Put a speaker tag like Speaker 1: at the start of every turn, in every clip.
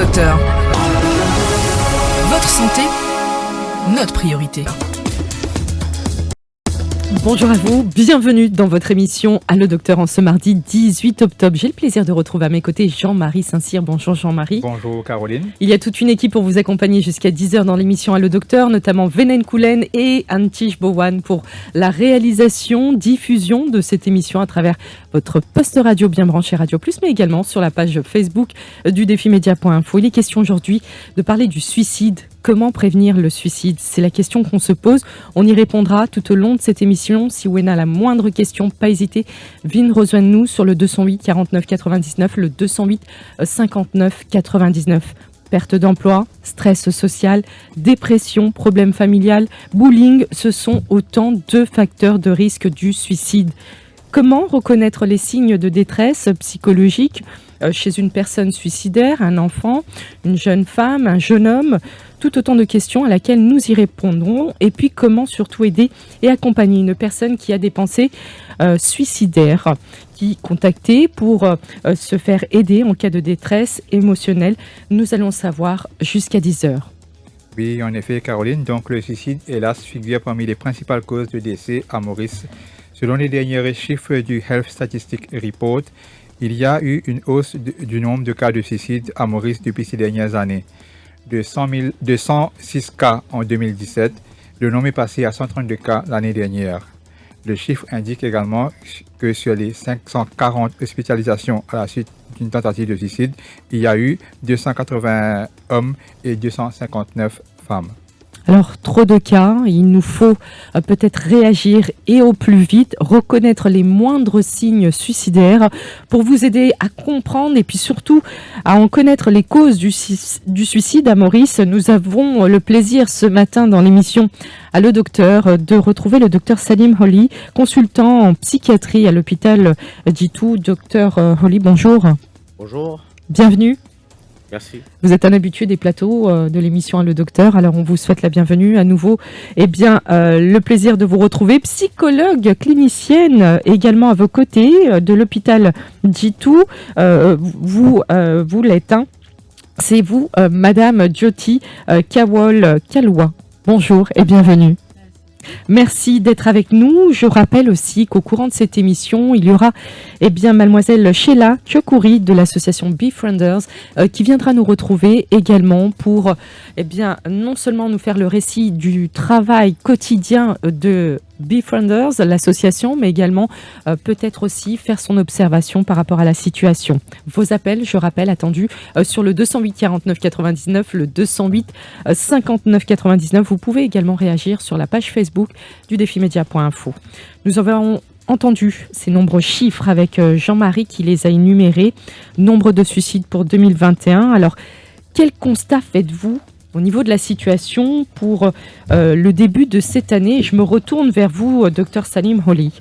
Speaker 1: Docteur. Votre santé, notre priorité.
Speaker 2: Bonjour à vous, bienvenue dans votre émission Allo Docteur en ce mardi 18 octobre. J'ai le plaisir de retrouver à mes côtés Jean-Marie Saint-Cyr. Bonjour Jean-Marie.
Speaker 3: Bonjour Caroline.
Speaker 2: Il y a toute une équipe pour vous accompagner jusqu'à 10h dans l'émission Allo Docteur, notamment Venen Koulen et Antich Bowan pour la réalisation, diffusion de cette émission à travers votre poste radio bien branché Radio Plus, mais également sur la page Facebook du défimédia.info. Il est question aujourd'hui de parler du suicide. Comment prévenir le suicide? C'est la question qu'on se pose. On y répondra tout au long de cette émission. Si vous avez la moindre question, pas hésiter. Rejoignez-nous sur le 208 49 99, le 208 59 99. Perte d'emploi, stress social, dépression, problème familial, bullying, ce sont autant de facteurs de risque du suicide. Comment reconnaître les signes de détresse psychologique chez une personne suicidaire, un enfant, une jeune femme, un jeune homme? Tout autant de questions à laquelle nous y répondrons. Et puis comment surtout aider et accompagner une personne qui a des pensées suicidaires, qui contacter pour se faire aider en cas de détresse émotionnelle. Nous allons savoir jusqu'à 10h.
Speaker 3: Oui, en effet, Caroline. Donc, le suicide, hélas, figure parmi les principales causes de décès à Maurice. Selon les derniers chiffres du Health Statistics Report, il y a eu une hausse du nombre de cas de suicide à Maurice depuis ces dernières années. De 106 cas en 2017, le nombre est passé à 132 cas l'année dernière. Le chiffre indique également que sur les 540 hospitalisations à la suite d'une tentative de suicide, il y a eu 280 hommes et 259 femmes.
Speaker 2: Alors, trop de cas, il nous faut peut-être réagir et au plus vite, reconnaître les moindres signes suicidaires pour vous aider à comprendre et puis surtout à en connaître les causes du suicide à Maurice. Nous avons le plaisir ce matin dans l'émission Allo Docteur de retrouver le docteur Salim Holly, consultant en psychiatrie à l'hôpital Djitou. Docteur Holly, bonjour.
Speaker 4: Bonjour.
Speaker 2: Bienvenue.
Speaker 4: Merci.
Speaker 2: Vous êtes un habitué des plateaux de l'émission Le Docteur, alors on vous souhaite la bienvenue à nouveau. Eh bien, le plaisir de vous retrouver, psychologue, clinicienne, également à vos côtés de l'hôpital Djitou. Vous l'êtes, hein. C'est vous, Madame Jyoti Kawol Kalwa. Bonjour et bienvenue. Merci d'être avec nous. Je rappelle aussi qu'au courant de cette émission, il y aura mademoiselle Sheila Chokouri de l'association Befrienders qui viendra nous retrouver également pour non seulement nous faire le récit du travail quotidien de Befrienders, l'association, mais également peut-être aussi faire son observation par rapport à la situation. Vos appels, je rappelle, attendus sur le 208 49 99, le 208 59 99. Vous pouvez également réagir sur la page Facebook du défimédia.info. Nous avons entendu ces nombreux chiffres avec Jean-Marie qui les a énumérés. Nombre de suicides pour 2021. Alors, quel constat faites-vous au niveau de la situation pour le début de cette année? Je me retourne vers vous, docteur Salim Holly.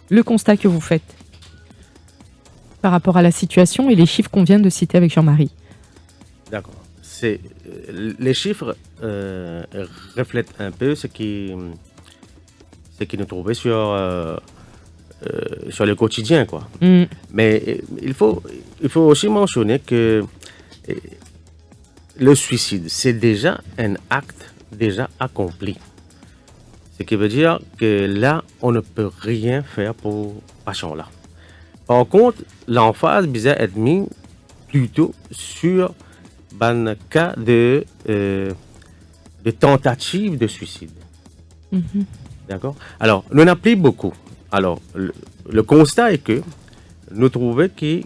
Speaker 2: Le constat que vous faites par rapport à la situation et les chiffres qu'on vient de citer avec Jean-Marie.
Speaker 4: D'accord. Les chiffres reflètent un peu ce qui nous trouvait sur le quotidien, quoi. Mais il faut aussi mentionner que le suicide, c'est déjà un acte déjà accompli. Ce qui veut dire que là, on ne peut rien faire pour patient-là. Par contre, l'emphase visait être mise plutôt sur un cas de tentative de suicide. D'accord? Alors, nous n'avons plus beaucoup. Alors, le constat est que nous trouvons que,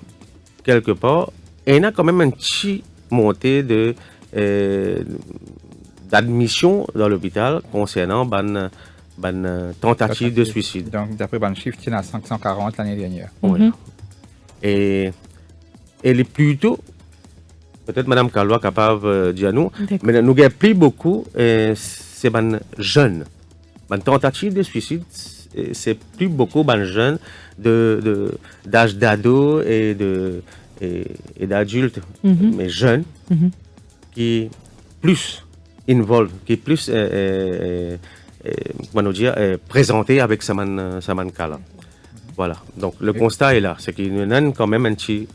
Speaker 4: quelque part, il y a quand même un petit montée d'admission dans l'hôpital concernant une tentative de suicide.
Speaker 3: Donc, d'après le chiffre, il y en a 540 l'année dernière.
Speaker 4: Voilà. Et elle est plutôt, peut-être Mme Kalwa est capable de dire nous, mais nous n'avons plus beaucoup, c'est les jeunes. Une tentative de suicide, c'est plus beaucoup les jeunes d'âge d'ado et d'adultes, mais jeunes, qui plus involved, qui plus présentés avec ce cas-là. Voilà. Donc le constat est là, c'est qu'il y en a quand même un petit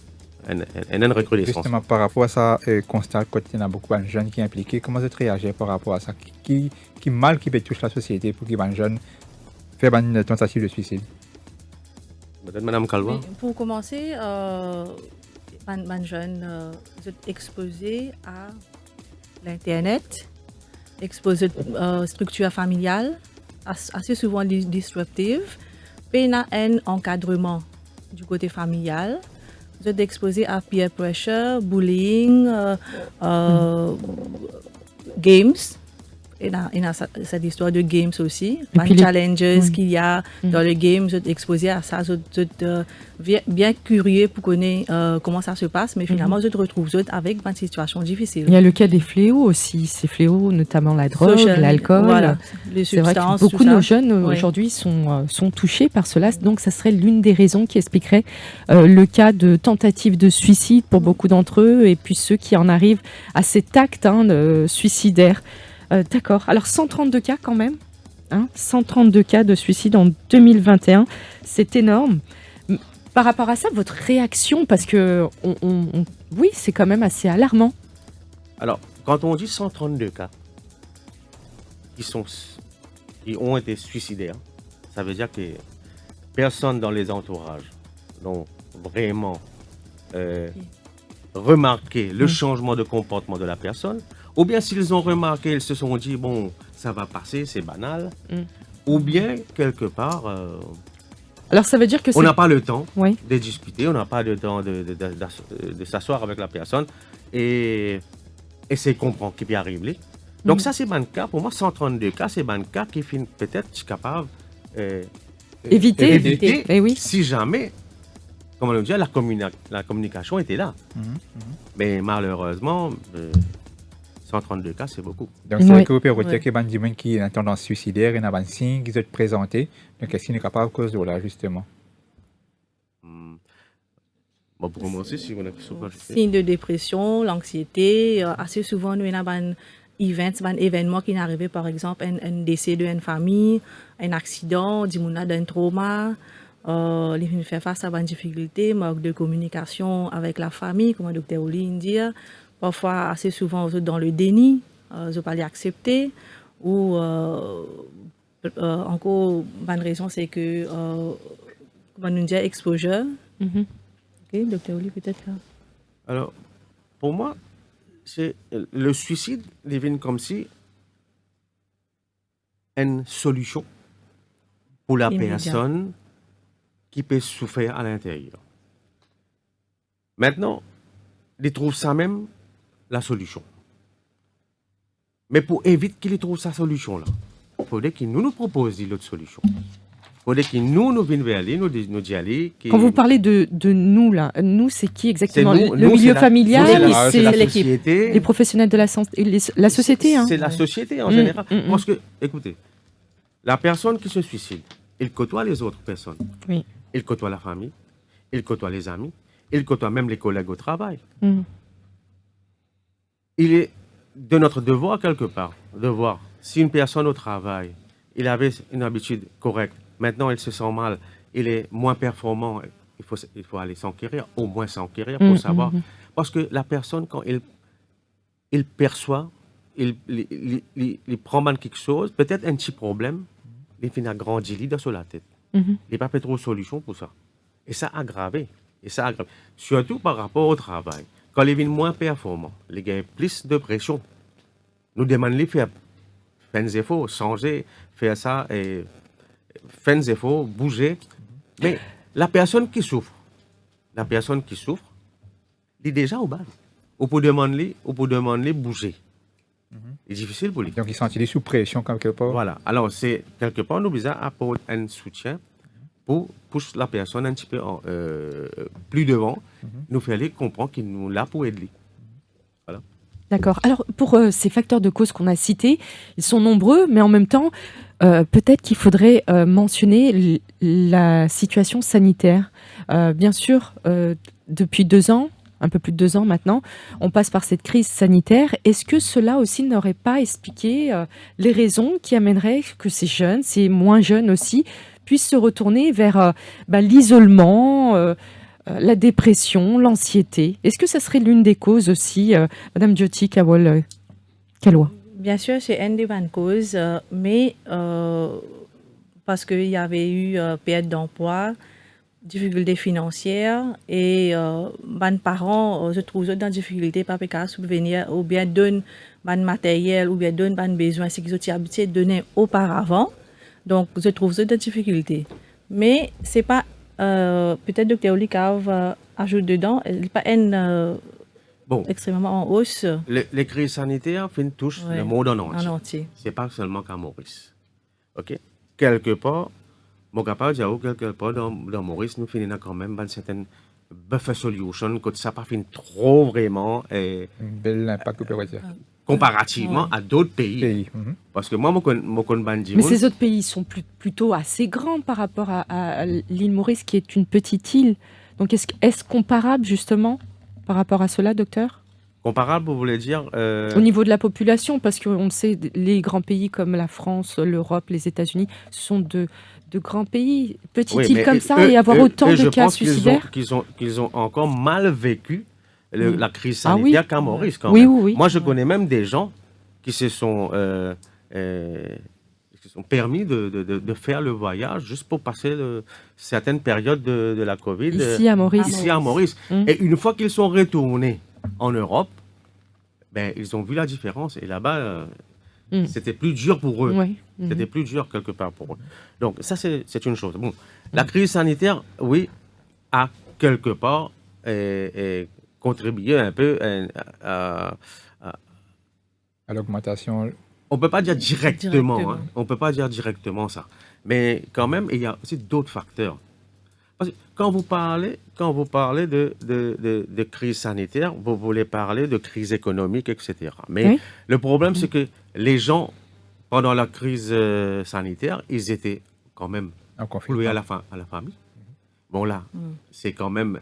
Speaker 4: une recrudescence.
Speaker 3: Justement, par rapport à ça, constat qu'il y a beaucoup de jeunes qui sont impliqués, comment vous réagissez par rapport à ça? Qui mal qui peut toucher la société pour qu'ils les jeunes fassent une tentative de suicide?
Speaker 4: Peut-être Madame Kalwa.
Speaker 5: Oui, pour commencer, les jeunes sont exposés à l'Internet, exposés à la structure familiale, assez souvent disruptive, puis il y a un encadrement du côté familial. Vous êtes exposés à peer pressure, bullying, games. Il y a cette histoire de games aussi. Les challenges qu'il y a dans les games, vous êtes exposés à ça. Vous êtes bien curieux pour connaître comment ça se passe, mais finalement, vous êtes retrouvés avec une situation difficile.
Speaker 2: Il y a le cas des fléaux aussi. Ces fléaux, notamment la drogue, l'alcool.
Speaker 5: Voilà, les substances.
Speaker 2: C'est vrai que beaucoup de nos jeunes aujourd'hui sont touchés par cela. Donc, ça serait l'une des raisons qui expliquerait le cas de tentative de suicide pour beaucoup d'entre eux et puis ceux qui en arrivent à cet acte suicidaire. D'accord. Alors 132 cas quand même, 132 cas de suicide en 2021, c'est énorme. Par rapport à ça, votre réaction, parce que oui, c'est quand même assez alarmant.
Speaker 4: Alors, quand on dit 132 cas qui ont été suicidaires, ça veut dire que personne dans les entourages n'ont vraiment remarqué le changement de comportement de la personne. Ou bien s'ils ont remarqué, ils se sont dit, bon, ça va passer, c'est banal. Ou bien, quelque part,
Speaker 2: alors ça veut dire que
Speaker 4: on n'a pas le temps de discuter, on n'a pas le temps de s'asseoir avec la personne et essayer de comprendre qui peut arriver. Donc ça, c'est un cas, pour moi, 132 cas, c'est un cas qui finit peut-être capable
Speaker 2: éviter. Eh oui.
Speaker 4: Si jamais, comme on le dit, la communication était là. Mais malheureusement... 132 cas, c'est beaucoup.
Speaker 3: Donc, c'est vrai que vous pouvez retirer qu'il y a des gens qui ont une tendance suicidaire, il y a des signes qui sont présentés. Donc, est-ce qu'il est capable de cause de là, justement?
Speaker 4: Bon, pour commencer, si on a
Speaker 5: signes de dépression, l'anxiété, assez souvent, nous avons un événement qui est arrivé, par exemple, un décès d'une famille, un accident, un trauma. Il fait face à des difficultés, manque de communication avec la famille, comme le docteur Oli dit. Parfois, assez souvent, dans le déni, je ne peux pas l'accepter. Ou encore, une raison, c'est que, comme on dit, exposure. Ok, docteur Oli, peut-être là.
Speaker 4: Alors, pour moi, c'est le suicide devient comme si une solution pour la personne qui peut souffrir à l'intérieur. Maintenant, ils trouvent ça même la solution. Mais pour éviter qu'ils trouvent sa solution-là, il faudrait qu'ils nous proposent l'autre solution. Il faudrait qu'ils nous viennent vers lui, nous disent aller.
Speaker 2: Quand vous parlez de nous, là, nous, c'est qui exactement? Le milieu familial,
Speaker 4: c'est la société.
Speaker 2: Les professionnels de la santé, la société.
Speaker 4: C'est la société en général. Parce que, écoutez, la personne qui se suicide, il côtoie les autres personnes.
Speaker 2: Oui.
Speaker 4: Il côtoie la famille, il côtoie les amis, il côtoie même les collègues au travail. Il est de notre devoir, quelque part, de voir si une personne au travail, il avait une habitude correcte, maintenant il se sent mal, il est moins performant, il faut aller s'enquérir, au moins s'enquérir pour savoir. Parce que la personne, quand il perçoit, il prend mal quelque chose, peut-être un petit problème, il finit à grandir dans la tête. Il n'y a pas trop de solution pour ça. Et ça a aggravé. Surtout par rapport au travail. Quand les vignes moins performants, les gars ont plus de pression. Nous demandons de faire des efforts, changer, faire ça, et faire des efforts, bouger. Mais la personne qui souffre, elle est déjà au bas. On peut demander de bouger. C'est difficile pour lui.
Speaker 3: Donc, ils sont sous pression quelque part.
Speaker 4: Voilà. Alors, c'est quelque part, nous besoin apporter un soutien pour pousser la personne un petit peu plus devant, nous faire comprendre qu'il nous là pour aider. Voilà.
Speaker 2: D'accord. Alors, pour ces facteurs de cause qu'on a cités, ils sont nombreux, mais en même temps, peut-être qu'il faudrait mentionner la situation sanitaire. Bien sûr, depuis 2 ans, un peu plus de 2 ans maintenant, on passe par cette crise sanitaire. Est-ce que cela aussi n'aurait pas expliqué les raisons qui amèneraient que ces jeunes, ces moins jeunes aussi, puissent se retourner vers l'isolement, la dépression, l'anxiété. Est-ce que ça serait l'une des causes aussi, Madame Jyoti Kalwa?
Speaker 5: Bien sûr, c'est une des bonnes causes, mais parce qu'il y avait eu perte d'emploi, difficultés financières et les parents se trouvent dans difficulté par cas subvenir ou bien donnent ban matériel ou bien donnent ban besoin ce qu'ils ont habitué de donner auparavant. Donc, se trouvent dans difficulté. Mais c'est pas peut-être Dr. Olikav ajoute dedans, il pas une extrêmement en hausse.
Speaker 4: Les crises sanitaires touchent le monde en entier.
Speaker 5: Ce
Speaker 4: n'est pas seulement qu'à Maurice. Ok? Quelque part, mon capable de dire quelque part dans Maurice, nous finissons quand même une certaine buffer solution, que ça pas fini trop vraiment.
Speaker 3: Un bel impact, on peut dire.
Speaker 4: Comparativement à d'autres pays. Parce que moi,
Speaker 2: mais ces autres pays sont plutôt assez grands par rapport à l'île Maurice, qui est une petite île. Donc, est-ce comparable, justement, par rapport à cela, docteur?
Speaker 4: Comparable, vous voulez dire
Speaker 2: au niveau de la population, parce qu'on le sait, les grands pays comme la France, l'Europe, les États-Unis, ce sont de grands pays. Petite île comme ça, et avoir autant de cas suicidaires.
Speaker 4: Qu'ils ont encore mal vécu la crise sanitaire qu'à Maurice. Quand
Speaker 2: même.
Speaker 4: Oui. Moi, je connais même des gens qui se sont permis de faire le voyage juste pour passer certaines périodes de la Covid.
Speaker 2: Ici à Maurice.
Speaker 4: Et une fois qu'ils sont retournés en Europe, ils ont vu la différence. Et là-bas, c'était plus dur pour eux. C'était plus dur quelque part pour eux. Donc, ça, c'est une chose. Bon, la crise sanitaire, oui, a quelque part contribué un peu à
Speaker 3: l'augmentation.
Speaker 4: On ne peut pas dire directement. Hein, on ne peut pas dire directement ça. Mais quand même, il y a aussi d'autres facteurs. Parce que quand vous parlez de crise sanitaire, vous voulez parler de crise économique, etc. Mais le problème, c'est que les gens, pendant la crise sanitaire, ils étaient quand même cloués à la famille. Bon là, c'est quand même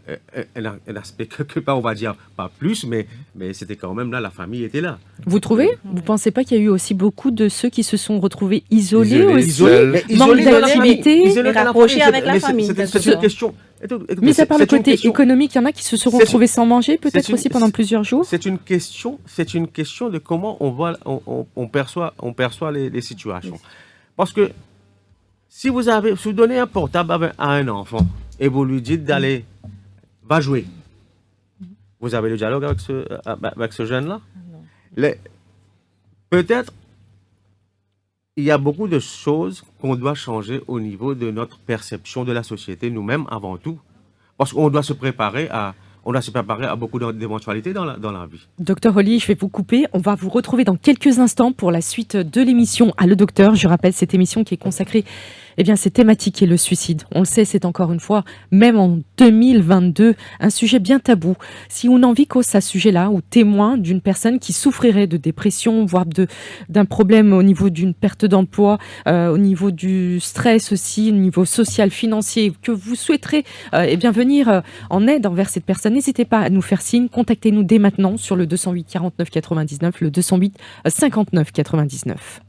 Speaker 4: un aspect quelque part, on va dire, pas plus, mais c'était quand même là, la famille était là.
Speaker 2: Vous trouvez? Vous ne pensez pas qu'il y a eu aussi beaucoup de ceux qui se sont retrouvés isolés
Speaker 4: manque
Speaker 2: d'activité,
Speaker 5: rapprochés avec la famille?
Speaker 4: C'est une question.
Speaker 2: Mais à part le côté économique, il y en a qui se sont retrouvés sans manger, peut-être aussi pendant plusieurs jours.
Speaker 4: C'est une question de comment on perçoit les situations. Parce que si vous donnez un portable à un enfant et vous lui dites d'aller, va jouer, vous avez le dialogue avec ce jeune-là? Peut-être il y a beaucoup de choses qu'on doit changer au niveau de notre perception de la société, nous-mêmes avant tout. Parce qu'on doit se préparer à beaucoup d'éventualités dans la vie.
Speaker 2: Docteur Oli, je vais vous couper. On va vous retrouver dans quelques instants pour la suite de l'émission à Le Docteur. Je rappelle cette émission qui est consacrée à cette thématique qui est le suicide. On le sait, c'est encore une fois, même en 2022, un sujet bien tabou. Si on en vit cause à ce sujet-là, ou témoin d'une personne qui souffrirait de dépression, voire d'un problème au niveau d'une perte d'emploi, au niveau du stress aussi, au niveau social, financier, que vous souhaiterez venir en aide envers cette personne, n'hésitez pas à nous faire signe. Contactez-nous dès maintenant sur le 208 49 99, le 208 59 99.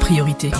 Speaker 1: priorité.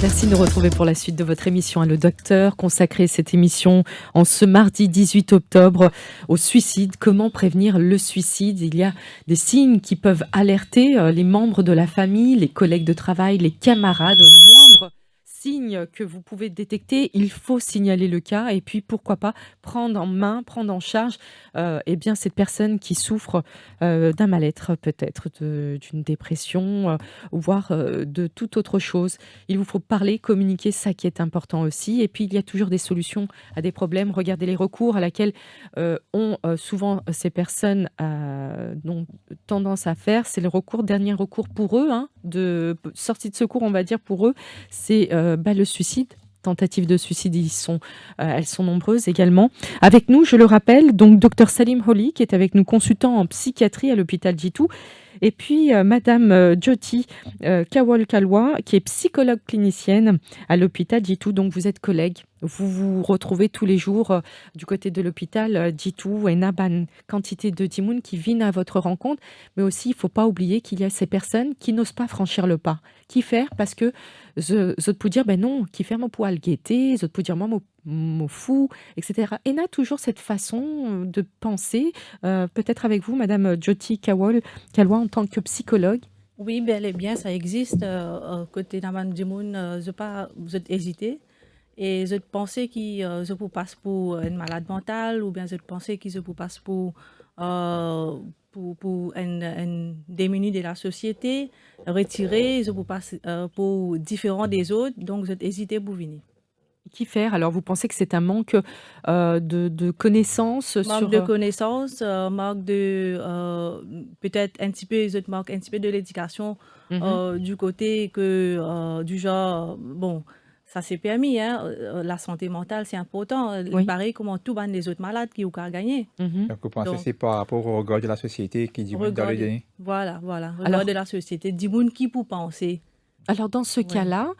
Speaker 2: Merci de nous retrouver pour la suite de votre émission Le Docteur, consacrée cette émission en ce mardi 18 octobre au suicide. Comment prévenir le suicide? Il y a des signes qui peuvent alerter les membres de la famille, les collègues de travail, les camarades. Au moindre signe que vous pouvez détecter, il faut signaler le cas et puis pourquoi pas prendre en main, prendre en charge eh bien, cette personne qui souffre d'un mal-être, peut-être d'une dépression, voire de toute autre chose. Il vous faut parler, communiquer, ça qui est important aussi. Et puis, il y a toujours des solutions à des problèmes. Regardez les recours à laquelle ont souvent ces personnes ont tendance à faire. C'est le dernier recours pour eux, de sortie de secours, on va dire pour eux, c'est le suicide. Tentatives de suicide, elles sont nombreuses également. Avec nous, je le rappelle, donc Dr Salim Holly, qui est avec nous, consultant en psychiatrie à l'hôpital Jitu. Et puis, Madame Jyoti Kawal Kalwa, qui est psychologue clinicienne à l'hôpital Jitu. Donc, vous êtes collègues. Vous vous retrouvez tous les jours du côté de l'hôpital Jitu et Naban, quantité de Timoun qui viennent à votre rencontre. Mais aussi, il ne faut pas oublier qu'il y a ces personnes qui n'osent pas franchir le pas. Qui faire? Parce que je peux dire, ben non, qui faire mon poil guetter, je peux dire, moi, mon fou, etc. Et on a toujours cette façon de penser, peut-être avec vous, Madame Jyoti Kalwa, en tant que psychologue.
Speaker 5: Oui, bel et bien, ça existe. Côté Naman Dimoun, vous êtes hésité. Et je pensais qu'il se vous passe pour un malade mental ou bien je pensais qu'il se vous passe pour un démuni de la société, retiré, je vous passe pour différent des autres, donc je hésité pour venir.
Speaker 2: Qui faire? Alors, vous pensez que c'est un manque de connaissances
Speaker 5: Manque de connaissances, manque de peut-être un petit peu, manque un petit peu de l'éducation du côté que du genre bon. Ça s'est permis, la santé mentale, c'est important.
Speaker 2: Oui.
Speaker 5: Pareil comme tout les autres malades qui ont qu'à gagner.
Speaker 3: Donc, vous pensez que c'est par rapport au regard de la société qui dit dans le dernier?
Speaker 5: Voilà. Regard de la société. Dimoun qui pour penser.
Speaker 2: Alors, dans ce cas-là,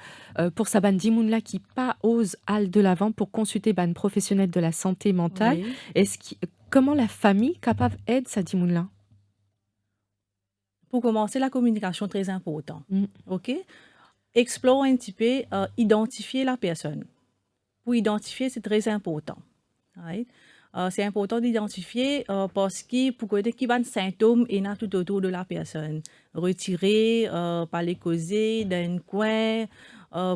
Speaker 2: pour sa ban Dimoun-là qui pas ose aller de l'avant pour consulter ban professionnel de la santé mentale, comment la famille capable aide sa Dimoun-là?
Speaker 5: Pour commencer, la communication très importante. OK? Explore un petit peu, identifier la personne. Pour identifier, c'est très important. Right? C'est important d'identifier parce que pour connaître qui va symptômes et tout autour de la personne. Retirer, parler causer d'un coin,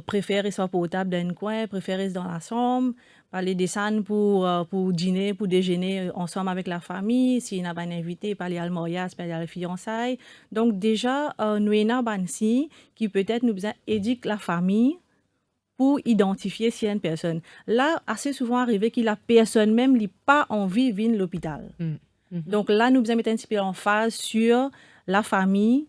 Speaker 5: préférer soit portable d'un coin, préférer dans la chambre, parler des scènes pour dîner, pour déjeuner ensemble avec la famille. S'il n'a pas un invité, parler à l'morias, parler à la fiançailles. Donc déjà, nous avons un signe qui peut-être nous éduque la famille pour identifier si une personne. Là, assez souvent arrivé que la personne même n'a pas envie de venir à l'hôpital. Donc là, nous devons mettre un petit peu en phase sur la famille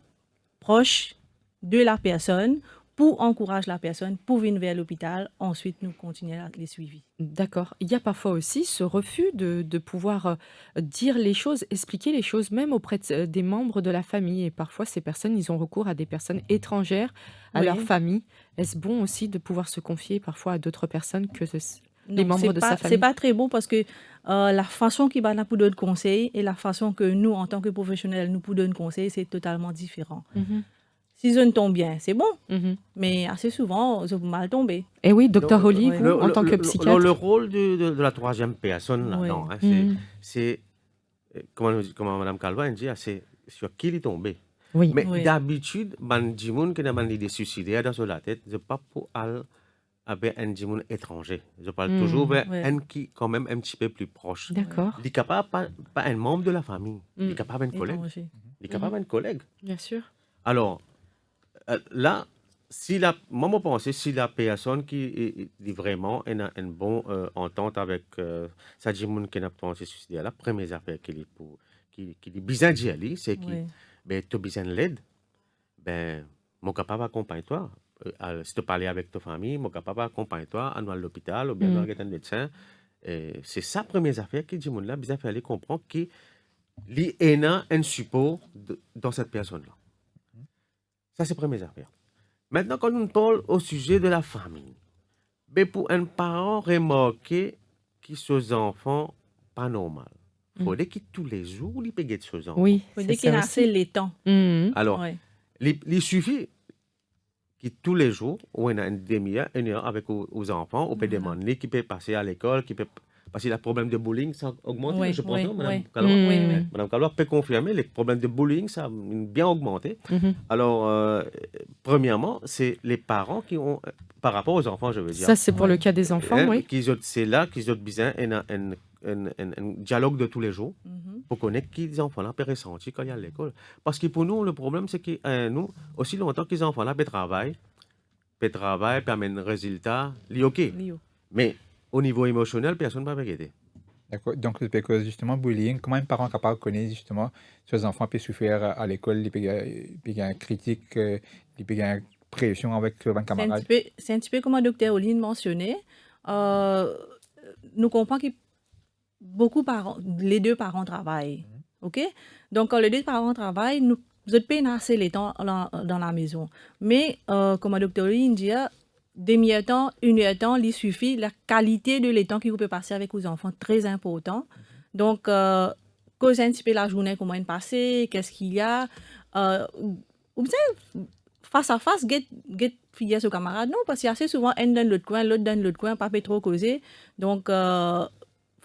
Speaker 5: proche de la personne pour encourager la personne pour venir vers l'hôpital. Ensuite, nous continuons les suivis.
Speaker 2: D'accord. Il y a parfois aussi ce refus de pouvoir dire les choses, expliquer les choses, même auprès des membres de la famille. Et parfois, ces personnes, ils ont recours à des personnes étrangères à leur famille. Est-ce bon aussi de pouvoir se confier parfois à d'autres personnes que les membres de sa famille?
Speaker 5: C'est pas très bon parce que la façon qu'il va pour donner conseil et la façon que nous, en tant que professionnels, nous pour donner conseil, c'est totalement différent. Si je ne tombe bien, c'est bon. Mais assez souvent, je peux mal tomber.
Speaker 2: Et oui, Dr Holly, vous, en tant que psychiatre.
Speaker 4: Le rôle de la troisième personne là-dedans, c'est comment Mme Kalwa dit, c'est sur qui il est tombé.
Speaker 2: Oui.
Speaker 4: Mais d'habitude, les gens qui ont des suicidaires dans la tête, je ne pas pour aller avec un gens étranger. Je parle toujours avec un qui quand même un petit peu plus proche.
Speaker 2: D'accord.
Speaker 4: Il est capable, pas un membre de la famille, il est capable d'un collègue. Il est capable d'un collègue.
Speaker 2: Bien sûr.
Speaker 4: Alors, là, moi, je pense que si la personne qui est vraiment une bonne entente avec sa gens qui n'a pas pensé suicider, la première affaire qui est besoin d'y aller, c'est que tu as besoin de l'aide. Ben, mon capable d'accompagner toi. Si tu parles avec ta famille, mon capable d'accompagner toi à l'hôpital ou bien avec un médecin. C'est ça la première affaire qui dit mon là, besoin de faire comprendre qu'il y a un support dans cette personne-là. Ça, c'est la première affaire. Maintenant, quand on parle au sujet de la famille, ben pour un parent remarquer que ses enfants pas normal, il faudrait que tous les jours, il paye ses enfants.
Speaker 2: Oui,
Speaker 5: il faudrait qu'il ait assez les temps.
Speaker 4: Alors, Il suffit que tous les jours, on a une demi-heure, une heure avec aux enfants, on peut demander qui peut passer à l'école, parce que le problème de bullying, ça a augmenté,
Speaker 5: Oui,
Speaker 4: je pense,
Speaker 5: oui,
Speaker 4: non, Madame
Speaker 5: oui.
Speaker 4: Kalwa?
Speaker 5: Oui.
Speaker 4: Madame Kalwa peut confirmer, les problèmes de bullying, ça a bien augmenté. Alors, premièrement, c'est les parents qui ont, par rapport aux enfants, je veux dire,
Speaker 2: Ça, c'est pour le cas des enfants, oui.
Speaker 4: c'est là qu'ils ont besoin un dialogue de tous les jours pour connaître qui les enfants là peuvent ressentir quand il y a à l'école. Parce que pour nous, le problème, c'est que nous, aussi longtemps que les enfants là peuvent travailler, peuvent amener un résultat, c'est OK.
Speaker 5: Lio.
Speaker 4: Mais au niveau émotionnel, personne ne va aider.
Speaker 3: D'accord. Donc, c'est parce que justement, bullying, comment un parent capable de connaître justement si les enfants peuvent souffrir à l'école, ils peuvent une critique, ils peuvent une pression avec leurs camarades.
Speaker 5: C'est un petit peu comme le docteur Oline mentionnait. Nous comprenons que les deux parents travaillent. OK? Donc, quand les deux parents travaillent, nous autres peine assez les temps dans la maison. Mais, comme le docteur Oline dit, demi-heure temps, une heure temps, il suffit. La qualité de l'étang que vous pouvez passer avec vos enfants, très important. Donc, cause un petit peu la journée, comment elle passe, qu'est-ce qu'il y a. Ou bien, face à face, get fier sur camarade, non, parce qu'il y a assez souvent un dans l'autre coin, l'autre dans l'autre coin, pas trop causer. Donc,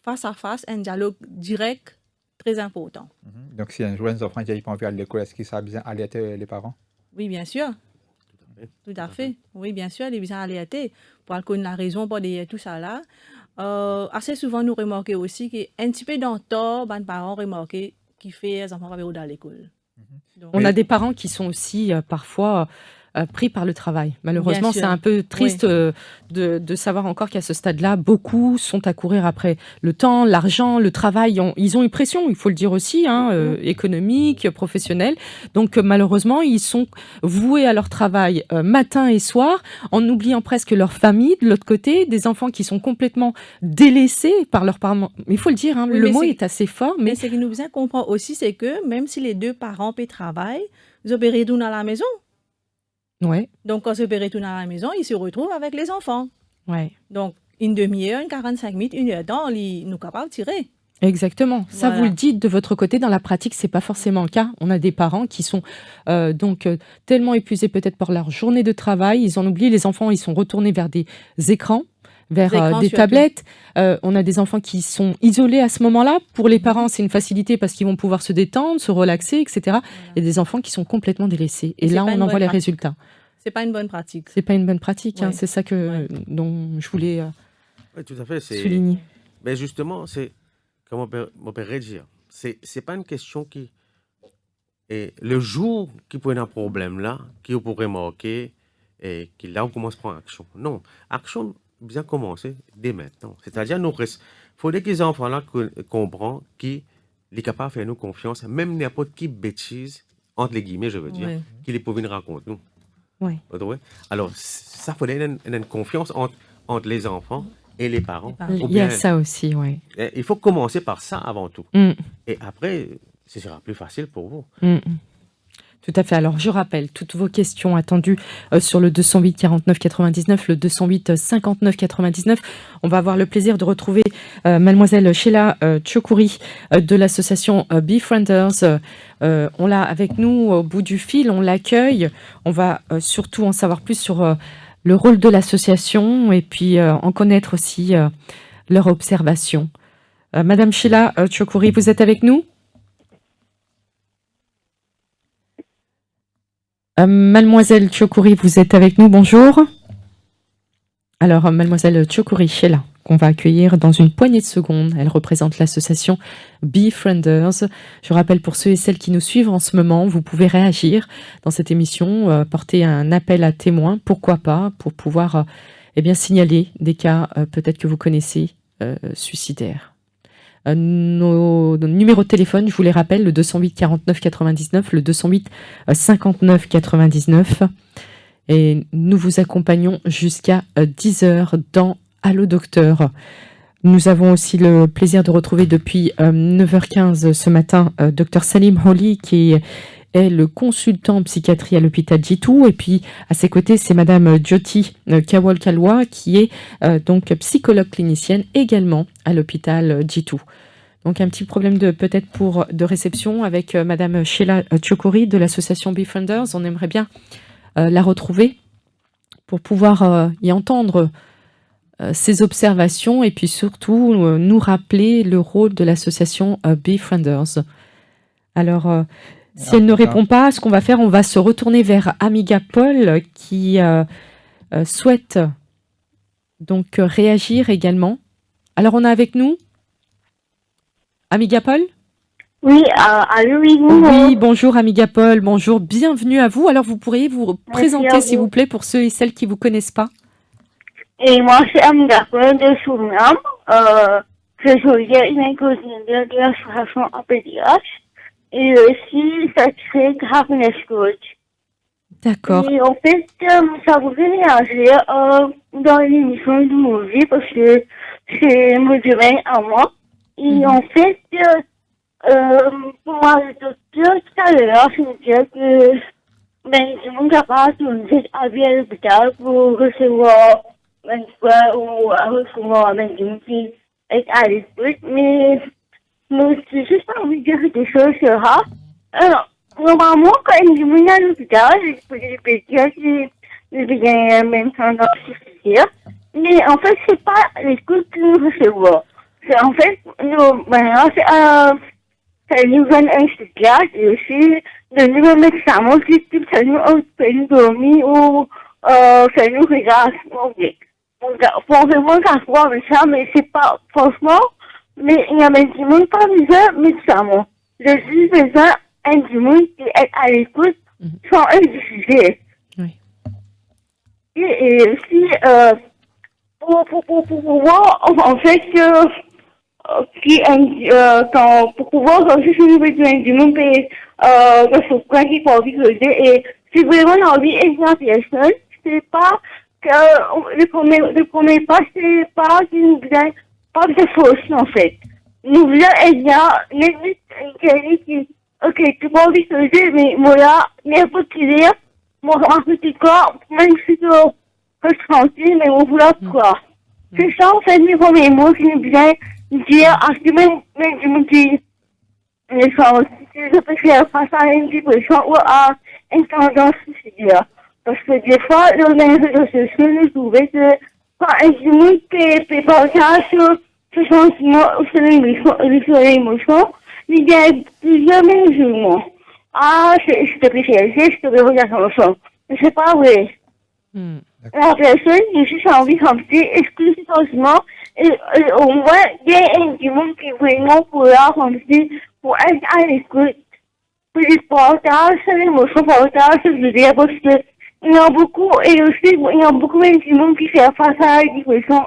Speaker 5: face à face, un dialogue direct, très important.
Speaker 3: Donc, si un jour, un enfant qui n'a pas envie d'aller à l'école, est-ce qu'il ça bien alerter les parents?
Speaker 5: Oui, bien sûr. Tout à fait. Oui, bien sûr, les besoins alertés. Pour connaître la raison pour tout ça là. Assez souvent, nous remarquons aussi qu'un petit peu dans le temps, les parents remarquent qui fait les enfants pas aller à l'école. Donc,
Speaker 2: On a des parents qui sont aussi parfois pris par le travail. Malheureusement,
Speaker 5: Bien sûr.
Speaker 2: c'est un peu triste de savoir encore qu'à ce stade-là, beaucoup sont à courir après le temps, l'argent, le travail. Ils ont une pression, il faut le dire aussi, économique, professionnelle. Donc malheureusement, ils sont voués à leur travail matin et soir, en oubliant presque leur famille. De l'autre côté, des enfants qui sont complètement délaissés par leurs parents. Mais il faut le dire,
Speaker 5: Oui,
Speaker 2: le
Speaker 5: mais
Speaker 2: mot
Speaker 5: c'est-
Speaker 2: est assez fort,
Speaker 5: Mais
Speaker 2: mais
Speaker 5: ce qui nous besoin comprendre aussi, c'est que même si les deux parents peuvent travailler, ils peuvent retourner à la maison.
Speaker 2: ouais,
Speaker 5: Donc, quand ils peuvent retourner à la maison, ils se retrouvent avec les enfants.
Speaker 2: ouais.
Speaker 5: Donc, une demi-heure, une 45 minutes, une heure de temps, ils nous capables de tirer.
Speaker 2: Exactement. Ça,
Speaker 5: Voilà.
Speaker 2: vous le dites de votre côté. Dans la pratique, c'est pas forcément le cas. On a des parents qui sont tellement épuisés peut-être par leur journée de travail, ils en oublient. Les enfants, ils sont retournés vers des écrans, vers
Speaker 5: Des écrans
Speaker 2: des
Speaker 5: surtout.
Speaker 2: tablettes. On a des enfants qui sont isolés à ce moment-là. Pour les parents, c'est une facilité parce qu'ils vont pouvoir se détendre, se relaxer, etc. Et des enfants qui sont complètement délaissés. Et
Speaker 5: C'est
Speaker 2: là,
Speaker 5: pas
Speaker 2: on
Speaker 5: une
Speaker 2: en voit
Speaker 5: bonne
Speaker 2: les
Speaker 5: pratique.
Speaker 2: résultats.
Speaker 5: C'est pas une bonne pratique.
Speaker 2: C'est pas une bonne pratique.
Speaker 5: Ouais.
Speaker 2: C'est ça dont je voulais
Speaker 4: Oui, tout à fait.
Speaker 2: souligner.
Speaker 4: Mais justement, c'est, comment on peut dire, c'est pas une question qui... Et le jour qu'il peut y avoir un problème là, qui vous pourrait marquer, et que là, on commence à prendre action. Non, action bien commencer dès maintenant. C'est-à-dire, il faudrait que les enfants là comprennent qu'ils sont capables de faire nous confiance, même n'importe qui bêtise, entre les guillemets, je veux dire,
Speaker 5: Ouais.
Speaker 4: qu'ils peuvent nous raconter.
Speaker 2: Ouais.
Speaker 4: Vous trouvez? Alors, ça faudrait une confiance entre les enfants et les parents.
Speaker 5: Les parents.
Speaker 4: Ou
Speaker 2: Il y a
Speaker 4: bien,
Speaker 2: ça aussi, oui.
Speaker 4: il faut commencer par ça avant tout.
Speaker 2: Mm.
Speaker 4: Et après, ce sera plus facile pour vous.
Speaker 2: Tout à fait. Alors, je rappelle toutes vos questions attendues sur le 208 49 99, le 208 59 99. On va avoir le plaisir de retrouver mademoiselle Sheila Tchokouri de l'association Befrienders. On l'a avec nous au bout du fil, on l'accueille. On va surtout en savoir plus sur le rôle de l'association et puis en connaître aussi leurs observations. Madame Sheila Tchokouri, vous êtes avec nous ? Mademoiselle Tchokouri, vous êtes avec nous, bonjour. Alors, Mademoiselle Tchokouri, Sheila, qu'on va accueillir dans une poignée de secondes. Elle représente l'association Befrienders. Je rappelle pour ceux et celles qui nous suivent en ce moment, vous pouvez réagir dans cette émission, porter un appel à témoins, pourquoi pas, pour pouvoir signaler des cas peut-être que vous connaissez suicidaires. Nos numéros de téléphone, je vous les rappelle, le 208 49 99, le 208 59 99. Et nous vous accompagnons jusqu'à 10h dans Allo Docteur. Nous avons aussi le plaisir de retrouver depuis 9h15 ce matin Dr Salim Holly qui est le consultant en psychiatrie à l'hôpital Jitu. Et puis à ses côtés, c'est Madame Jyoti Kawal-Kalwa qui est donc psychologue clinicienne également à l'hôpital Jitu. Donc un petit problème de réception avec Madame Sheila Chokori de l'association Befrienders. On aimerait bien la retrouver pour pouvoir y entendre ses observations et puis surtout nous rappeler le rôle de l'association Befrienders. Alors, si elle ne répond pas, ce qu'on va faire, on va se retourner vers Amiga Paul qui souhaite donc réagir également. Alors, on a avec nous Amiga Paul ?
Speaker 6: Oui, allô, oui,
Speaker 2: Oui, bonjour Amiga Paul, bonjour, bienvenue à vous. Alors, vous pourriez vous présenter, s'il vous plaît, pour ceux et celles qui ne vous connaissent pas.
Speaker 6: Et moi, c'est Amiga Paul de Suriname. Je suis une coordinatrice de l'association APDH et aussi secrétaire Happiness Coach.
Speaker 2: D'accord.
Speaker 6: Et en fait, ça voudrait réagir dans l'émission de Movie parce que c'est mon domaine à moi. Et en fait, pour moi, le docteur tout à l'heure, je me disais que je ne suis pas tourner à l'hôpital pour recevoir un soin ou recevoir un qui est à l'écoute. Mais j'ai juste envie de dire quelque chose sur ça. Alors, normalement, quand je suis à l'hôpital, je peux répéter que je viens maintenant d'obstétrique. Mais en fait, c'est pas l'écoute que nous recevons. C'est en fait, maintenant, c'est nous donne un psychiatre et aussi de nous médicaments qui ça nous fait nous dormir ou ça nous regarde. Pour vraiment savoir avec ça, mais c'est pas, franchement, mais il y a même du monde pas besoin de médicaments. Je suis besoin du monde qui est à l'écoute sans un sujet.
Speaker 2: Oui.
Speaker 6: Et aussi, pour pouvoir, en fait, pour pouvoir aussi suivre du monde de ce point qui peut vivre et si vraiment on a envie d'aider la personne, c'est pas que le premier pas, c'est pas qu'il vient pas de solution en fait. Nous voulons aider quelqu'un qui, ok, tu peux envie de aider, mais moi là, n'importe qui dire, moi, un petit corps, même si tu peux sentir, mais on voulait quoi. C'est ça en fait, les premiers mots qui nous viennent dire, même du monde qui, si je peux faire face à une dépression ou à une tendance suicidaire. Parce que des fois, dans les réseaux sociaux, nous trouvons que quand un humain peut partager ce sentiment ou sur l'émotion, il y a plusieurs musulmans. Ah, je te préfère, je te regarde comme ça. Mais c'est pas vrai. La personne, je suis envie de remplir exclusivement et au moins, il y a un humain qui vraiment pourra remplir pour être à l'écoute. Pour partager l'émotion, partager ce que je veux dire, parce que il y a beaucoup, et aussi, il y a beaucoup de monde qui fait face à la dépression,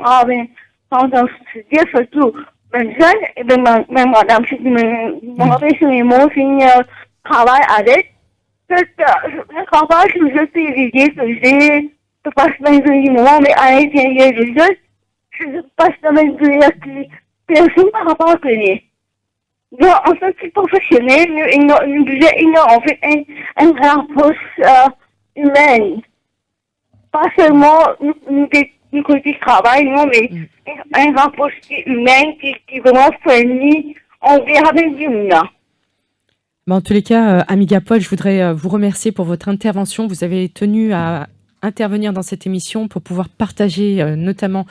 Speaker 6: dans ce dire surtout, même jeune, et même madame, qui me rappelle sur les mots, qui travaille avec, le travail que je fais l'idée que j'ai, je passe dans un moment, mais à l'intérieur des autres, je passe dans un délire qui, personne par rapport à connaître. Donc, en tant que professionnel, nous avons en fait un rapproche humaine. Pas seulement du côté travail, non, mais un rapproche humain qui est vraiment friendly envers avec du monde.
Speaker 2: En tous les cas, Amiga Paul, je voudrais vous remercier pour votre intervention. Vous avez tenu à intervenir dans cette émission pour pouvoir partager notamment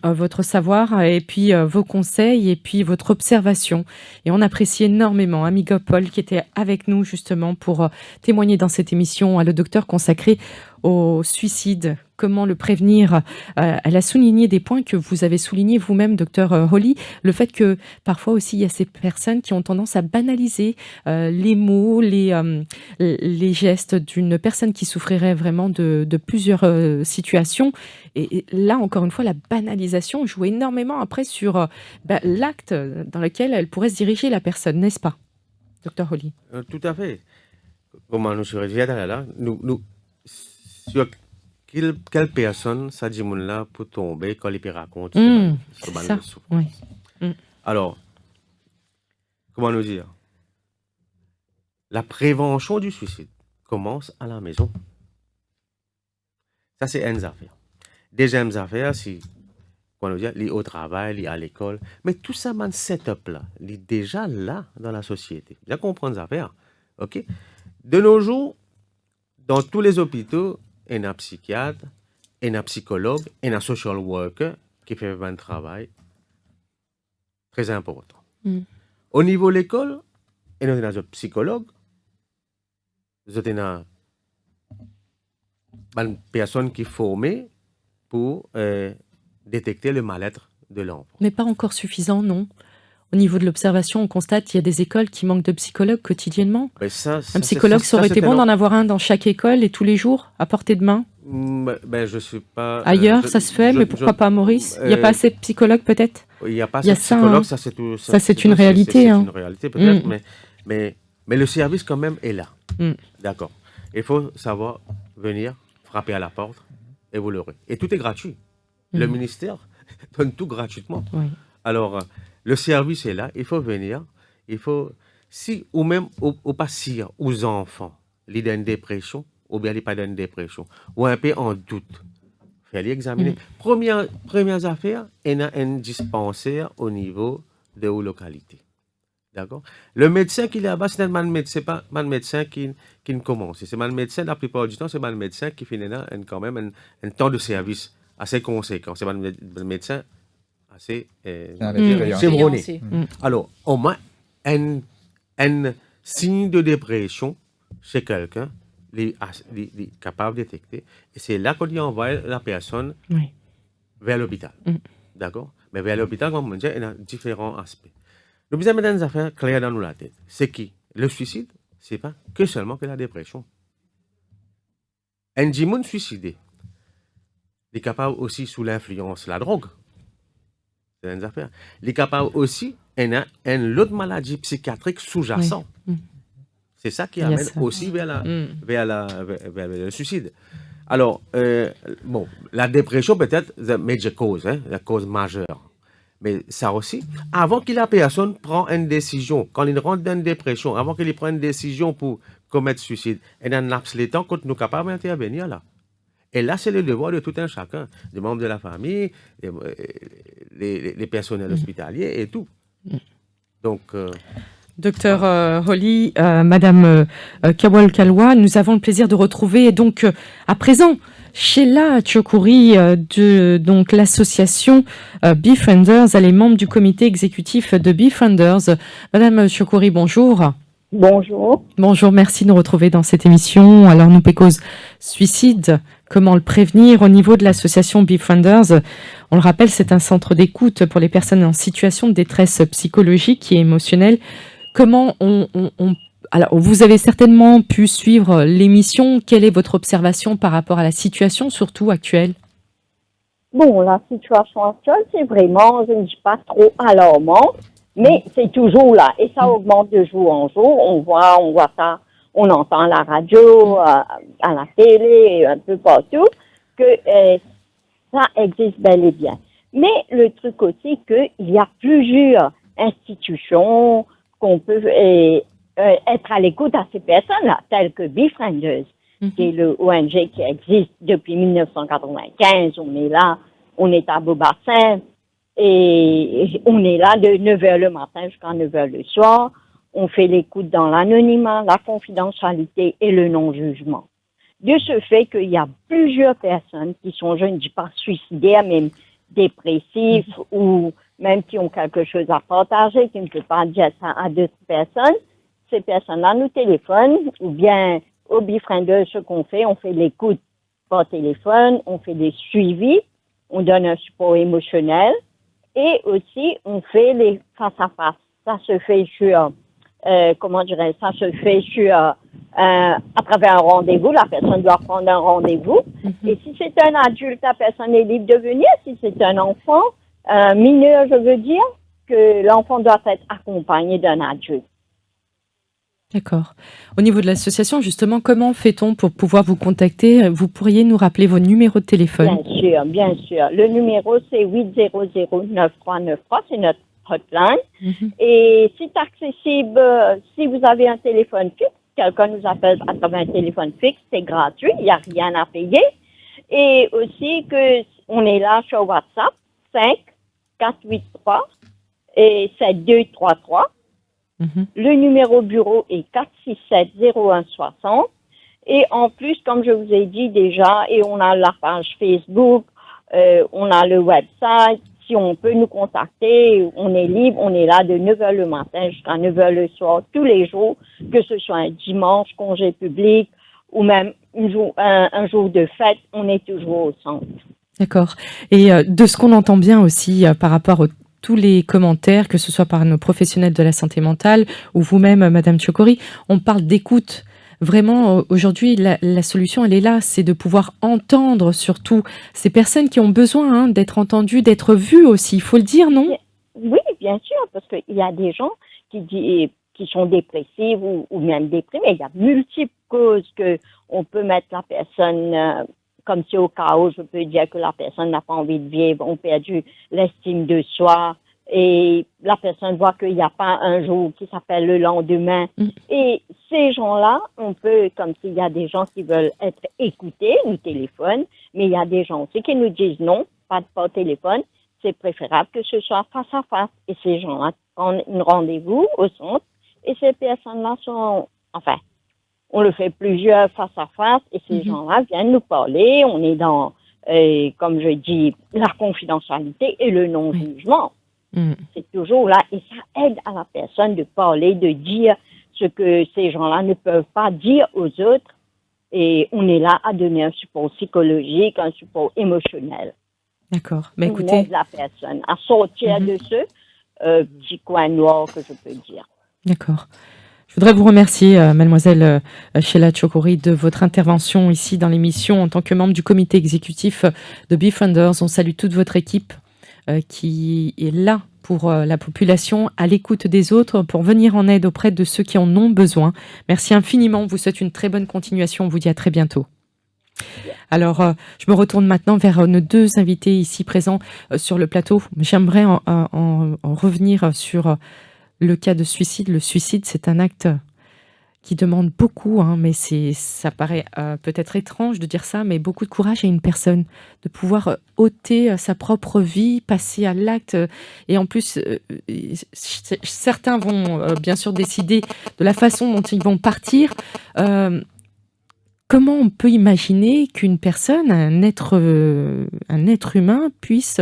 Speaker 2: votre savoir et puis vos conseils et puis votre observation. Et on apprécie énormément Amiga Paul qui était avec nous justement pour témoigner dans cette émission à le docteur consacrée au suicide. Comment le prévenir? Elle a souligné des points que vous avez soulignés vous-même, docteur Holly, le fait que parfois aussi il y a ces personnes qui ont tendance à banaliser les mots, les gestes d'une personne qui souffrirait vraiment de plusieurs situations. Et là, encore une fois, la banalisation joue énormément après sur l'acte dans lequel elle pourrait se diriger la personne, n'est-ce pas, docteur Holly?
Speaker 4: Tout à fait. Comment nous serions là, nous sur quelle personne ça dit là pour tomber quand il peut raconter
Speaker 2: c'est ça. Oui.
Speaker 4: Alors, comment nous dire? La prévention du suicide commence à la maison. Ça, c'est une affaire. Deuxième affaire, si qu'on dit, il est au travail, il est à l'école. Mais tout ça, man, setup-là, il est déjà là dans la société. Bien comprendre ça faire. OK? De nos jours, dans tous les hôpitaux, il y a un psychiatre, il y a un psychologue, il y a un social worker qui fait un travail très important. Au niveau de l'école, il y a un psychologue, il y a une personne qui est formée pour détecter le mal-être de l'enfant.
Speaker 2: Mais pas encore suffisant, non. Au niveau de l'observation, on constate qu'il y a des écoles qui manquent de psychologues quotidiennement. Un psychologue, ça aurait été bon d'en avoir un dans chaque école et tous les jours, à portée de main.
Speaker 4: Je suis pas...
Speaker 2: Ailleurs, ça se fait, mais pourquoi pas à Maurice? Il n'y a pas assez de psychologues, peut-être?
Speaker 4: Il n'y a pas assez de psychologues, ça c'est tout.
Speaker 2: Ça, c'est une réalité.
Speaker 4: C'est une réalité, peut-être, mais le service, quand même, est là. D'accord. Il faut savoir venir, frapper à la porte et vous l'aurez. Et tout est gratuit. Le ministère donne tout gratuitement.
Speaker 2: Oui.
Speaker 4: Alors, le service est là, il faut venir, il faut, si, ou même aux patients, aux enfants, ils ont une dépression, ou bien ils n'ont pas une dépression, ou un peu en doute, fallait examiner. Première affaire, il y a un dispensaire au niveau de vos localités. D'accord? Le médecin qui est là-bas, c'est pas un médecin qui commence. C'est un médecin, la plupart du temps, c'est un médecin qui finit là, quand même un temps de service assez conséquent. C'est un médecin assez chevronné. Alors, au moins, un signe de dépression chez quelqu'un, il est capable de détecter. Et c'est là qu'on envoie la personne vers l'hôpital. D'accord? Mais vers l'hôpital, comme on dit, il y a différents aspects. Nous besoin de mettre des affaires claires dans la tête. C'est qui? Le suicide, ce n'est pas que seulement que la dépression. Un djimoun suicidé, il est capable aussi sous l'influence de la drogue. C'est une affaire. Il est capable aussi d'une autre maladie psychiatrique sous-jacente. C'est ça qui amène aussi vers le suicide. Alors, la dépression peut-être la major cause, la cause majeure. Mais ça aussi, avant que la personne prenne une décision, quand il rentre dans une dépression, avant qu'il prenne une décision pour commettre suicide, et dans un laps de temps, quand nous sommes capables d'intervenir là. Et là, c'est le devoir de tout un chacun, des membres de la famille, les personnels hospitaliers et tout. Donc...
Speaker 2: Docteur Holly, Madame Kawal Kalwa, nous avons le plaisir de retrouver donc à présent Sheila Chokouri de donc l'association Befrienders. Elle est membre du comité exécutif de Befrienders. Madame Chokouri, bonjour.
Speaker 6: Bonjour.
Speaker 2: Bonjour, merci de nous retrouver dans cette émission. Alors, nous pécose suicide, comment le prévenir au niveau de l'association Befrienders? On le rappelle, c'est un centre d'écoute pour les personnes en situation de détresse psychologique et émotionnelle. Comment alors, vous avez certainement pu suivre l'émission. Quelle est votre observation par rapport à la situation, surtout actuelle?
Speaker 6: Bon, la situation actuelle, c'est vraiment, je ne dis pas trop alarmant, mais c'est toujours là. Et ça augmente de jour en jour. On voit ça, on entend à la radio, à la télé, un peu partout, que ça existe bel et bien. Mais le truc aussi, qu'il y a plusieurs institutions qu'on peut être à l'écoute à ces personnes-là, telles que Befrienders, qui est le ONG qui existe depuis 1995. On est là, on est à Beaubassin, et on est là de 9h le matin jusqu'à 9h le soir. On fait l'écoute dans l'anonymat, la confidentialité et le non-jugement. De ce fait qu'il y a plusieurs personnes qui sont, je ne dis pas suicidaires, même dépressifs ou même qui ont quelque chose à partager, qui ne peuvent pas dire ça à d'autres personnes. Ces personnes-là nous téléphonent ou bien au Befrienders, ce qu'on fait, on fait l'écoute par téléphone, on fait des suivis, on donne un support émotionnel et aussi on fait les face à face. Ça se fait sur, à travers un rendez-vous. La personne doit prendre un rendez-vous. Et si c'est un adulte, la personne est libre de venir. Si c'est un enfant, mineur, je veux dire, que l'enfant doit être accompagné d'un adulte.
Speaker 2: D'accord. Au niveau de l'association, justement, comment fait-on pour pouvoir vous contacter? Vous pourriez nous rappeler vos numéros de téléphone?
Speaker 6: Bien sûr. Le numéro, c'est 800-9393, c'est notre hotline. Et c'est accessible, si vous avez un téléphone fixe, quelqu'un nous appelle à travers un téléphone fixe, c'est gratuit, il n'y a rien à payer. Et aussi que on est là sur WhatsApp, 5-483 et 7233. Le numéro bureau est 467-0160. Et en plus, comme je vous ai dit déjà, et on a la page Facebook, on a le website. Si on peut nous contacter, on est libre, on est là de 9h le matin jusqu'à 9h le soir, tous les jours, que ce soit un dimanche, congé public, ou même un jour de fête, on est toujours au centre.
Speaker 2: D'accord. Et de ce qu'on entend bien aussi par rapport à tous les commentaires, que ce soit par nos professionnels de la santé mentale ou vous-même, Madame Tchokori, on parle d'écoute. Vraiment, aujourd'hui, la solution, elle est là, c'est de pouvoir entendre surtout ces personnes qui ont besoin d'être entendues, d'être vues aussi, il faut le dire, non?
Speaker 6: Oui, bien sûr, parce qu'il y a des gens qui sont dépressifs ou même déprimés. Il y a multiples causes qu'on peut mettre la personne, comme si au cas où je peux dire que la personne n'a pas envie de vivre, on perdu l'estime de soi, et la personne voit qu'il n'y a pas un jour qui s'appelle le lendemain. Et ces gens-là, on peut, comme s'il y a des gens qui veulent être écoutés, nous téléphonent, mais il y a des gens aussi qui nous disent non, pas au téléphone, c'est préférable que ce soit face à face. Et ces gens-là prennent un rendez-vous au centre, et ces personnes-là sont, enfin, on le fait plusieurs face à face, et ces gens-là viennent nous parler, on est dans, comme je dis, la confidentialité et le non-jugement. C'est toujours là, et ça aide à la personne de parler, de dire ce que ces gens-là ne peuvent pas dire aux autres, et on est là à donner un support psychologique, un support émotionnel.
Speaker 2: D'accord. Mais
Speaker 6: on
Speaker 2: écoutez,
Speaker 6: aide la personne à sortir de ce petit coin noir que je peux dire.
Speaker 2: D'accord. Je voudrais vous remercier, mademoiselle Sheila Tchokori, de votre intervention ici dans l'émission en tant que membre du comité exécutif de Befrienders. On salue toute votre équipe qui est là pour la population, à l'écoute des autres, pour venir en aide auprès de ceux qui en ont besoin. Merci infiniment. On vous souhaite une très bonne continuation. On vous dit à très bientôt. Alors, je me retourne maintenant vers nos deux invités ici présents sur le plateau. J'aimerais en revenir sur le cas de suicide. Le suicide, c'est un acte qui demande beaucoup, mais ça paraît peut-être étrange de dire ça, mais beaucoup de courage à une personne, de pouvoir ôter sa propre vie, passer à l'acte. Et en plus, certains vont bien sûr décider de la façon dont ils vont partir. Comment on peut imaginer qu'une personne, un être humain, puisse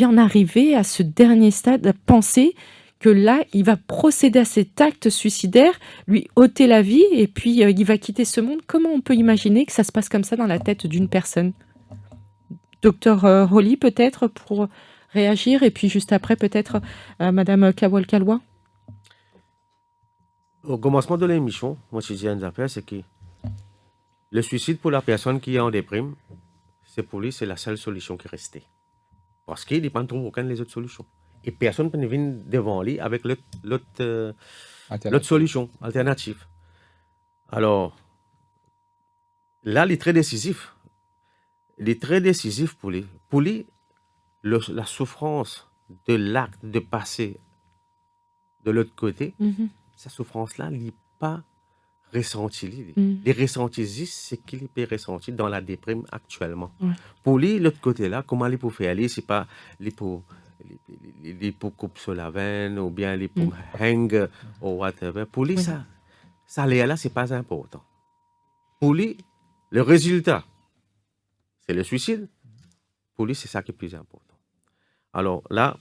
Speaker 2: en arriver à ce dernier stade, à penser que là, il va procéder à cet acte suicidaire, lui ôter la vie, et puis il va quitter ce monde? Comment on peut imaginer que ça se passe comme ça dans la tête d'une personne? Docteur Holly, peut-être, pour réagir, et puis juste après, peut-être, Madame Kawal-Kalwa.
Speaker 4: Au commencement de l'émission, moi, je disais une affaire, c'est que le suicide pour la personne qui est en déprime, c'est pour lui, c'est la seule solution qui est restée. Parce qu'il ne trouve aucune des autres solutions. Et personne ne vient devant lui avec l'autre solution, alternative. Alors, là, il est très décisif. Il est très décisif pour lui. Pour lui, la souffrance de l'acte de passer de l'autre côté, cette souffrance-là, il n'est pas ressentie. Les ressentis, c'est qu'il peut ressentir dans la déprime actuellement. Pour lui, l'autre côté-là, comment il peut faire? C'est pas les coupe sur la veine ou bien les pour hang ou whatever. Pour lui, ça là, c'est pas important. Pour lui, le résultat, c'est le suicide. Pour lui, c'est ça qui est plus important. Alors là,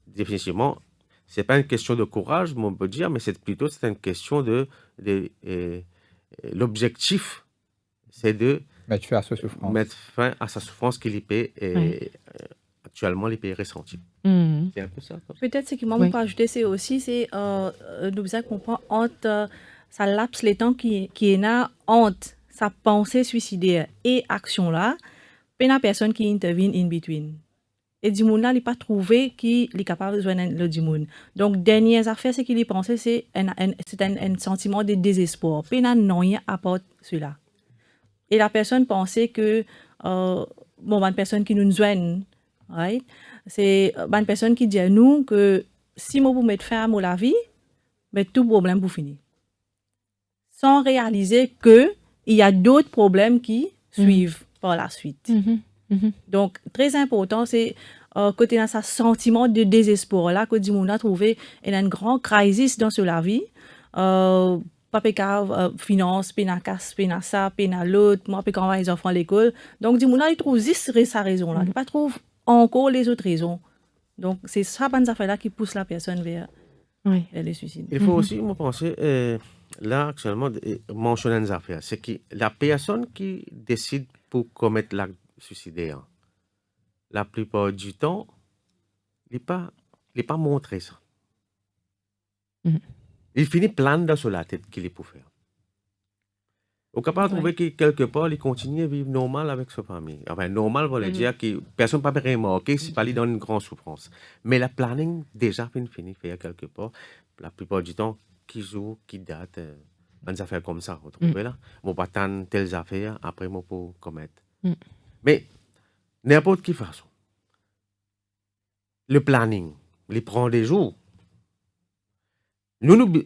Speaker 4: définitivement, c'est pas une question de courage, on peut dire, mais c'est une question de l'objectif, c'est de
Speaker 3: mettre fin à sa souffrance.
Speaker 4: Mettre fin à sa souffrance qu'il peut actuellement les pays ressentis. C'est un peu ça.
Speaker 5: Peut-être ce que moi, je peux ajouter, c'est aussi, nous besoin comprendre entre ça laps les temps qui est là, entre sa pensée suicidaire et action là, puis la personne qui intervient in between. Et du monde là, il n'a pas trouvé qu'il est capable de joindre le du monde. Donc, dernière affaire, c'est qu'il y pensait, c'est un sentiment de désespoir. Puis, il n'a rien apporte cela. Et la personne pensait que, une personne qui nous joigne, right? C'est une personne qui dit à nous que si moi vous mettre fin à la vie, mais tout problème vous finir. Sans réaliser qu'il y a d'autres problèmes qui suivent par la suite. Donc, très important, c'est côté dans sa sentiment de désespoir là que dit mon a trouvé une grande crise dans sur la vie pas pécave finance pena casse pena ça pena l'autre moi pécave les enfants à l'école donc dit mon a il trouve juste sa raison là il pas trouve encore les autres raisons donc c'est ça bonne affaire là qui pousse la personne vers les suicides.
Speaker 4: Il faut aussi me penser là actuellement mentionner une affaire c'est que la personne qui décide pour commettre l'acte suicidaire la plupart du temps, il n'est pas montré ça. Il finit plein dans sur la tête qu'il est pour faire. On est capable de trouver que quelque part, il continue à vivre normal avec sa famille. Enfin, normal, on veut dire que personne ne peut pas remarquer si pas dans une grande souffrance. Mais le planning, déjà, fini faire quelque part. La plupart du temps, qui joue, qui date, des affaires comme ça, vous trouvez là. On ne va pas attendre telles affaires, après, on peut commettre. Mais, n'importe quelle façon. Le planning, il prend des jours. Nous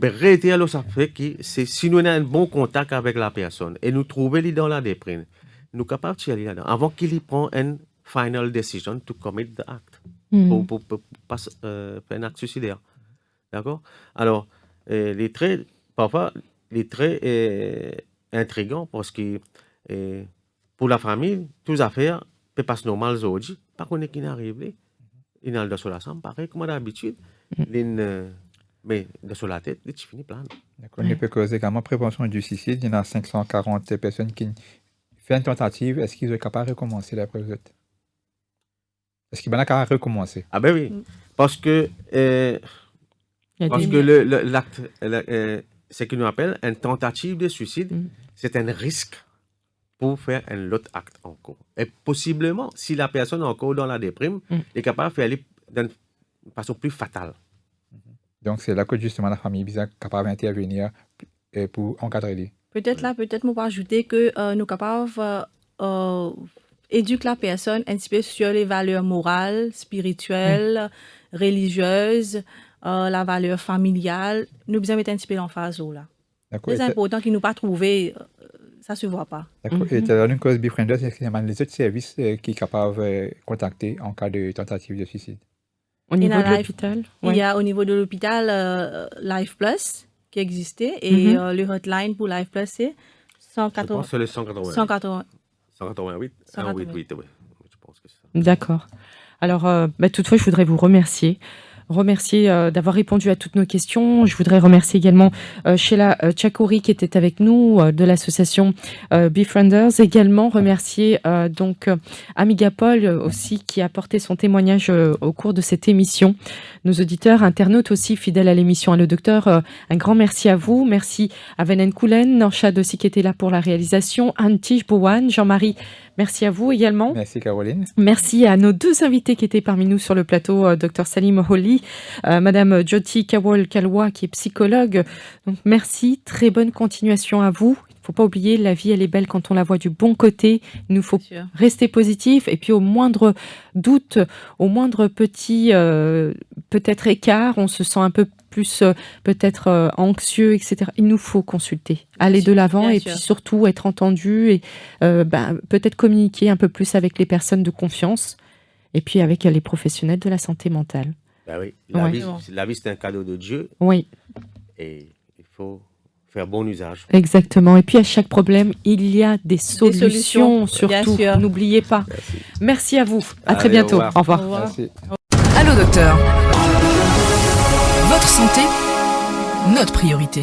Speaker 4: réitérons ça fait que si nous avons un bon contact avec la personne et nous trouvons dans la déprime, nous sommes capables d'y aller là-dedans avant qu'il prenne une final decision to commit the act. Pour faire un acte suicidaire. D'accord? Alors, parfois, les traits intrigants parce que pour la famille, toutes les affaires peuvent passer normal aujourd'hui. Par contre, qui n'arrive, il a le sur la chambre, pareil comme d'habitude. Mais sur la tête, il finit plein.
Speaker 3: D'accord. On peut causer également prévention du suicide. Il y en a 540 personnes qui font une tentative. Est-ce qu'ils sont capables de recommencer d'après vous? Est-ce qu'ils sont capables de recommencer?
Speaker 4: Ah ben oui. Parce que l'acte, ce que nous appelons une tentative de suicide, c'est un risque pour faire un autre acte encore. Et possiblement, si la personne est encore dans la déprime, est capable de faire d'une façon plus fatale.
Speaker 3: Donc, c'est là que justement la famille est capable d'intervenir pour encadrer les.
Speaker 5: Peut-être, on va ajouter que nous sommes capables d'éduquer la personne un petit peu sur les valeurs morales, spirituelles, religieuses, la valeur familiale. Nous besoin mettre un petit peu l'emphase là. C'est important qu'ils ne nous pas trouver, ça ne se voit pas.
Speaker 3: D'accord. Et dans une cause Befrienders, est-ce qu'il y a les autres services qui sont capables de contacter en cas de tentative de suicide?
Speaker 2: Au niveau de l'hôpital?
Speaker 5: Il y a au niveau de l'hôpital Life Plus qui existait et le hotline pour Life Plus c'est 180.
Speaker 4: C'est le 188. 188. Oui. Je pense que c'est ça.
Speaker 2: D'accord. Alors, toutefois, je voudrais vous remercier d'avoir répondu à toutes nos questions. Je voudrais remercier également Sheila Tchakouri qui était avec nous de l'association Befrienders. Également remercier Amiga Paul aussi qui a apporté son témoignage au cours de cette émission. Nos auditeurs, internautes aussi fidèles à l'émission Le Docteur, un grand merci à vous. Merci à Venen Koulen, Norchad aussi qui était là pour la réalisation, Anne-Tige Bouane, Jean-Marie. Merci à vous également.
Speaker 3: Merci Caroline.
Speaker 2: Merci à nos deux invités qui étaient parmi nous sur le plateau, Dr Salim Holly, Madame Jyoti Kawal Kalwa qui est psychologue. Donc merci, très bonne continuation à vous. Il ne faut pas oublier, la vie elle est belle quand on la voit du bon côté. Il nous faut rester positif et puis au moindre doute, au moindre petit peut-être écart, on se sent un peu plus peut-être anxieux, etc. Il nous faut consulter, aller de l'avant et puis surtout être entendu et peut-être communiquer un peu plus avec les personnes de confiance et puis avec les professionnels de la santé mentale.
Speaker 4: Ben oui, la vie c'est un cadeau de Dieu.
Speaker 2: Oui.
Speaker 4: Et il faut faire bon usage.
Speaker 2: Exactement. Et puis à chaque problème, il y a des solutions surtout. N'oubliez pas. Merci à vous. À très bientôt. Au revoir.
Speaker 3: Merci.
Speaker 1: Allô docteur. Votre santé, notre priorité.